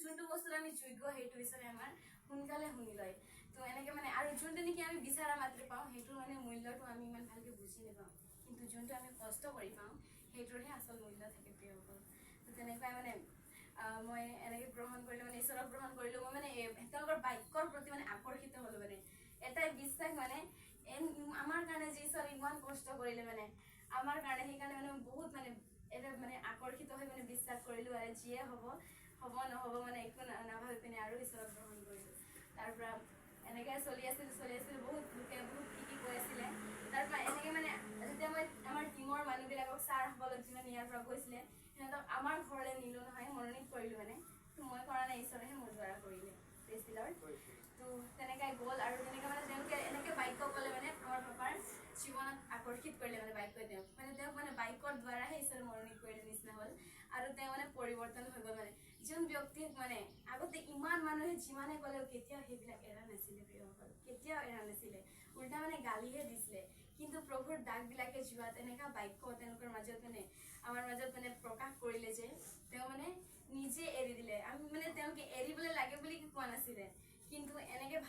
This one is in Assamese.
যোনটো বস্তুত আমি যোগ্য সেইটো পিছতে আমাৰ সোনকালে শুনি লয় তো এনেকৈ মানে আৰু যোনটো নেকি আমি বিচাৰা মাত্ৰে পাওঁ সেইটোৰ মানে মূল্যটো আমি ইমান ভালকৈ বুজি নাপাওঁ কিন্তু যোনটো আমি কষ্ট কৰি পাওঁ সেইটোৰহে আচল মূল্য থাকে প্ৰিয়সকল তো তেনেকুৱাই মানে মই এনেকৈ গ্ৰহণ কৰিলোঁ মানে ঈশ্বৰক গ্ৰহণ কৰিলোঁ মই মানে তেওঁলোকৰ বাক্যৰ প্ৰতি মানে আকৰ্ষিত হ'লোঁ মানে এটাই বিশ্বাস মানে আমাৰ কাৰণে যি ঈশ্বৰ ইমান কষ্ট কৰিলে মানে আমাৰ কাৰণে সেইকাৰণে মানে বহুত মানে এটা মানে আকৰ্ষিত হৈ মানে বিশ্বাস কৰিলোঁ আৰু যিয়ে হ'ব নহ'ব মানে একো নাভাবি পিনে আৰু ঈশ্বৰক গ্ৰহণ কৰিলোঁ তাৰপৰা এনেকৈ চলি আছিল বহুত লোকে বহুত কি কৈ আছিলে তাৰপৰা এনেকৈ মানে যেতিয়া মই আমাৰ টিমৰ মানুহবিলাকক ছাৰসকলক যিমান ইয়াৰ পৰা গৈছিলে সিহঁতক আমাৰ ঘৰলৈ নিলোঁ নহয় মনোনীত কৰিলোঁ মানে তো মই কৰা নাই ঈশ্বৰেহে মোৰ দ্বাৰা কৰিলে প্ৰেষ্টিলৰ তো তেনেকৈ গ'ল আৰু তেনেকৈ মানে তেওঁলোকে এনেকৈ বাক্য ক'লে মানে আমাৰ পাপাৰ জীৱনত আকৰ্ষিত কৰিলে মানে বাক্যই তেওঁক মানে বাক্যৰ দ্বাৰাহে ঈশ্বৰে মনোনীত কৰিলে নিচিনা হ'ল আৰু তেওঁ মানে পৰিৱৰ্তন হৈ গ'ল মানে যোন ব্যক্তিক মানে আগতে ইমান মানুহে যিমানে ক'লেও কেতিয়াও সেইবিলাক এৰা নাছিলে প্ৰিয়সকল কেতিয়াও এৰা নাছিলে উল্টা মানে গালিহে দিছিলে কিন্তু প্ৰভুৰ দাগবিলাকে যোৱাত এনেকুৱা বাক্য তেওঁলোকৰ মাজত মানে আমাৰ মাজত মানে প্ৰকাশ কৰিলে যে তেওঁ মানে নিজে এৰি দিলে আমি মানে তেওঁক এৰিবলৈ লাগে বুলি কোৱা নাছিলে কিন্তু এনেকৈ